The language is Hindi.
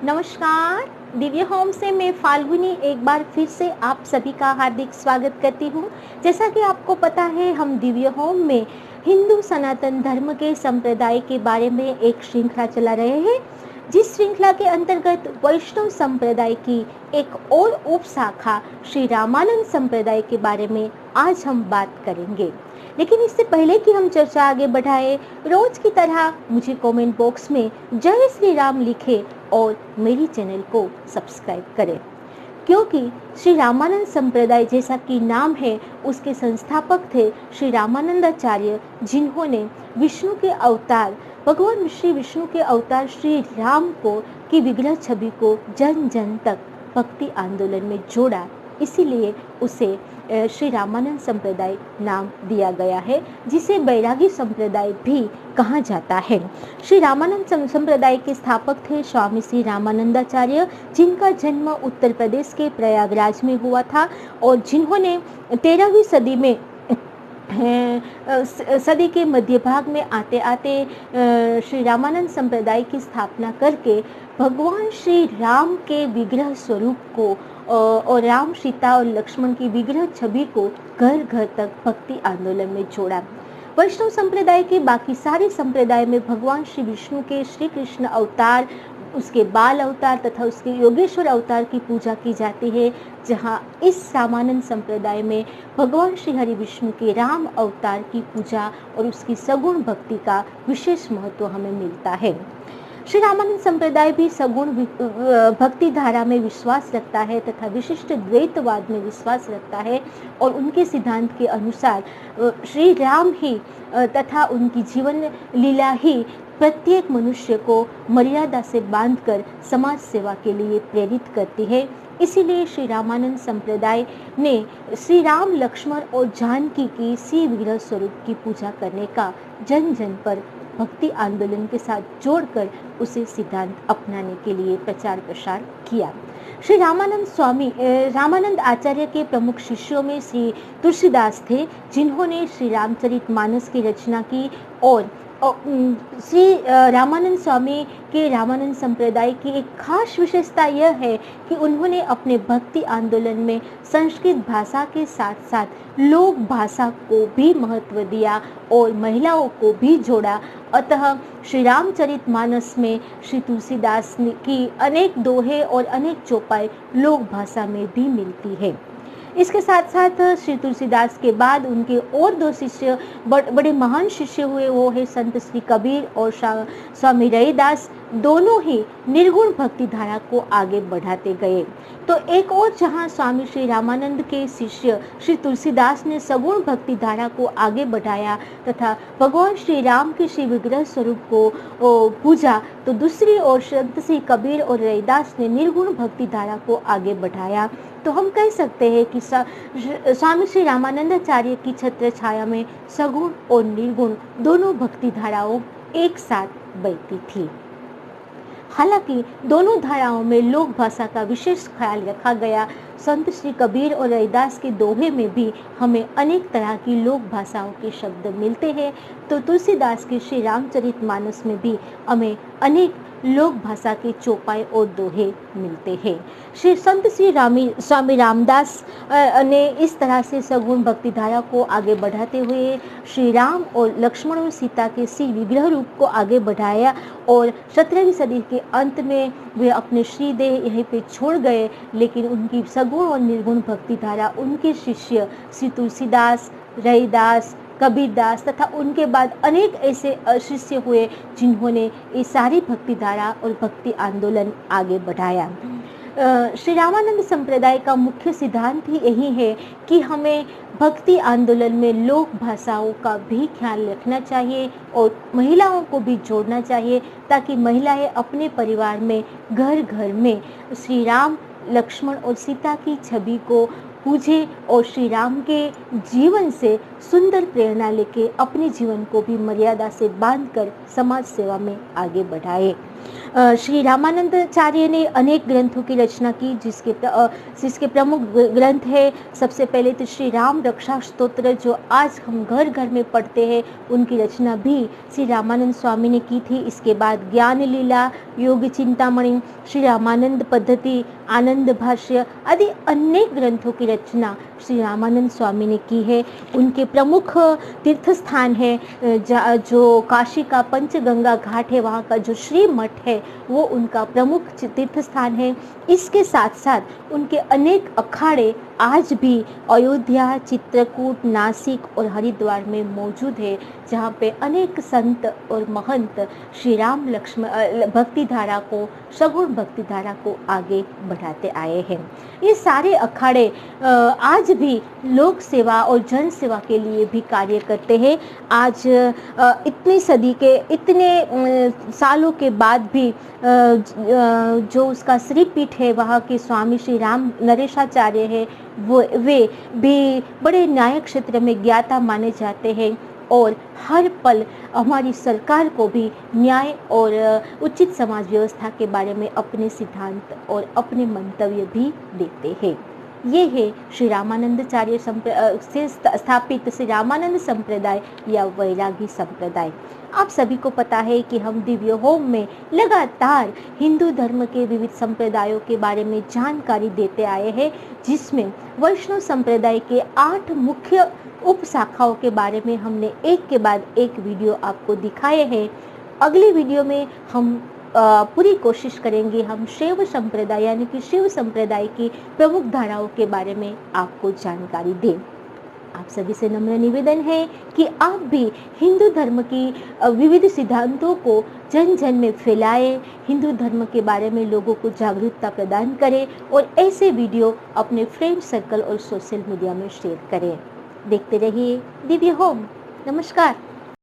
नमस्कार। दिव्य होम से मैं फाल्गुनी एक बार फिर से आप सभी का हार्दिक स्वागत करती हूँ। जैसा कि आपको पता है, हम दिव्य होम में हिंदू सनातन धर्म के संप्रदाय के बारे में एक श्रृंखला चला रहे हैं, जिस श्रृंखला के अंतर्गत वैष्णव संप्रदाय की एक और उप शाखा श्री रामानंद संप्रदाय के बारे में आज हम बात करेंगे। लेकिन इससे पहले कि हम चर्चा आगे बढ़ाएं, रोज की तरह मुझे कमेंट बॉक्स में जय श्री राम लिखें और मेरी चैनल को सब्सक्राइब करें, क्योंकि श्री रामानंद संप्रदाय, जैसा कि नाम है, उसके संस्थापक थे श्री रामानंदाचार्य, जिन्होंने विष्णु के अवतार भगवान श्री विष्णु के अवतार श्री राम को की विग्रह छवि को जन जन तक भक्ति आंदोलन में जोड़ा। इसीलिए उसे श्री रामानंद संप्रदाय नाम दिया गया है, जिसे बैरागी संप्रदाय भी कहा जाता है। श्री रामानंद संप्रदाय के स्थापक थे स्वामी श्री रामानंदाचार्य, जिनका जन्म उत्तर प्रदेश के प्रयागराज में हुआ था और जिन्होंने 13वीं सदी में सदी के मध्य भाग में आते आते श्री रामानंद संप्रदाय की स्थापना करके भगवान श्री राम के विग्रह स्वरूप को और राम, सीता और लक्ष्मण की विग्रह छवि को घर घर तक भक्ति आंदोलन में जोड़ा। वैष्णव संप्रदाय के बाकी सारे संप्रदाय में भगवान श्री विष्णु के श्री कृष्ण अवतार, उसके बाल अवतार तथा उसके योगेश्वर अवतार की पूजा की जाती है, जहां इस रामानंद संप्रदाय में भगवान श्री हरि विष्णु के राम अवतार की पूजा और उसकी सगुण भक्ति का विशेष महत्व हमें मिलता है। श्री रामानंद संप्रदाय भी सगुण भक्ति धारा में विश्वास रखता है तथा विशिष्ट द्वैतवाद में विश्वास रखता है और उनके सिद्धांत के अनुसार श्री राम ही तथा उनकी जीवन लीला ही प्रत्येक मनुष्य को मर्यादा से बांधकर समाज सेवा के लिए प्रेरित करती है। इसीलिए श्री रामानंद संप्रदाय ने श्री राम, लक्ष्मण और जानकी की श्री विग्रह स्वरूप की पूजा करने का जन जन पर भक्ति आंदोलन के साथ जोड़कर उसे सिद्धांत अपनाने के लिए प्रचार प्रसार किया। श्री रामानंद आचार्य के प्रमुख शिष्यों में श्री तुलसीदास थे, जिन्होंने श्री रामचरितमानस की रचना की और श्री रामानंद स्वामी के रामानंद संप्रदाय की एक खास विशेषता यह है कि उन्होंने अपने भक्ति आंदोलन में संस्कृत भाषा के साथ साथ लोक भाषा को भी महत्व दिया और महिलाओं को भी जोड़ा। अतः श्री रामचरितमानस में श्री तुलसीदास की अनेक दोहे और अनेक चौपाई लोक भाषा में भी मिलती है। इसके साथ साथ श्री तुलसीदास के बाद उनके और दो शिष्य बड़े महान शिष्य हुए, वो है संत श्री कबीर और स्वामी रैदास। दोनों ही निर्गुण भक्ति धारा को आगे बढ़ाते गए। तो एक और जहां स्वामी श्री रामानंद के शिष्य श्री तुलसीदास ने सगुण भक्ति धारा को आगे बढ़ाया तथा भगवान श्री राम के श्री विग्रह स्वरूप को पूजा, तो दूसरी ओर संत श्री कबीर और रैदास ने निर्गुण भक्ति धारा को आगे बढ़ाया। तो हम कह सकते हैं कि स्वामी श्री रामानंदाचार्य की छत्र छाया में सगुण और निर्गुण दोनों भक्ति धाराओं एक साथ बहती थी। हालांकि दोनों धाराओं में लोक भाषा का विशेष ख्याल रखा गया। संत श्री कबीर और रैदास के दोहे में भी हमें अनेक तरह की लोक भाषाओं के शब्द मिलते हैं, तो तुलसीदास के श्री रामचरितमानस में भी हमें अनेक लोक भाषा के चौपाई और दोहे मिलते हैं। श्री संत श्री स्वामी रामदास ने इस तरह से सगुण भक्ति धारा को आगे बढ़ाते हुए श्री राम और लक्ष्मण और सीता के श्री विग्रह रूप को आगे बढ़ाया और 17वीं सदी के अंत में वे अपने श्रीदेह यहीं पे छोड़ गए। लेकिन उनकी सगुण और निर्गुण भक्ति धारा उनके शिष्य श्री तुलसीदास, रैदास, कबीरदास तथा उनके बाद अनेक ऐसे शिष्य हुए जिन्होंने ये सारी भक्ति धारा और भक्ति आंदोलन आगे बढ़ाया। श्री रामानंद संप्रदाय का मुख्य सिद्धांत ही यही है कि हमें भक्ति आंदोलन में लोक भाषाओं का भी ख्याल रखना चाहिए और महिलाओं को भी जोड़ना चाहिए, ताकि महिलाएं अपने परिवार में घर घर में श्री राम, लक्ष्मण और सीता की छवि को पूजे और श्री राम के जीवन से सुंदर प्रेरणा लेके अपने जीवन को भी मर्यादा से बांधकर समाज सेवा में आगे बढ़ाए। श्री रामानंदाचार्य ने अनेक ग्रंथों की रचना की, जिसके प्रमुख ग्रंथ है सबसे पहले तो श्री राम रक्षा स्तोत्र, जो आज हम घर घर में पढ़ते हैं। उनकी रचना भी श्री रामानंद स्वामी ने की थी। इसके बाद ज्ञान लीला, योग चिंतामणि, श्री रामानंद पद्धति, आनंद भाष्य आदि अनेक ग्रंथों की रचना श्री रामानंद स्वामी ने की है। उनके प्रमुख तीर्थ स्थान है जो काशी का पंचगंगा घाट है, वहाँ का जो श्री मठ है वो उनका प्रमुख तीर्थ स्थान है। इसके साथ साथ उनके अनेक अखाड़े आज भी अयोध्या, चित्रकूट, नासिक और हरिद्वार में मौजूद है, जहाँ पे अनेक संत और महंत श्री राम लक्ष्मण भक्ति धारा को, सगुण भक्ति धारा को आगे बढ़ाते आए हैं। ये सारे अखाड़े आज भी लोक सेवा और जन सेवा के लिए भी कार्य करते हैं। आज इतनी सदी के, इतने सालों के बाद भी जो उसका श्रीपीठ है, वहाँ के स्वामी श्री राम नरेशाचार्य है, वे भी बड़े न्याय क्षेत्र में ज्ञाता माने जाते हैं और हर पल हमारी सरकार को भी न्याय और उचित समाज व्यवस्था के बारे में अपने सिद्धांत और अपने मंतव्य भी देते हैं। ये है श्री रामानंदाचार्य से स्थापित श्री रामानंद संप्रदाय या वैरागी संप्रदाय। आप सभी को पता है कि हम दिव्य होम में लगातार हिंदू धर्म के विविध संप्रदायों के बारे में जानकारी देते आए हैं, जिसमें वैष्णव संप्रदाय के 8 मुख्य उप शाखाओं के बारे में हमने एक के बाद एक वीडियो आपको दिखाए हैं। अगली वीडियो में हम पूरी कोशिश करेंगे हम शैव संप्रदाय यानी कि शिव संप्रदाय की प्रमुख धाराओं के बारे में आपको जानकारी दें। आप सभी से नम्र निवेदन है कि आप भी हिंदू धर्म की विविध सिद्धांतों को जन जन में फैलाएं, हिंदू धर्म के बारे में लोगों को जागरूकता प्रदान करें और ऐसे वीडियो अपने फ्रेंड सर्कल और सोशल मीडिया में शेयर करें। देखते रहिए दिव्य होम। नमस्कार।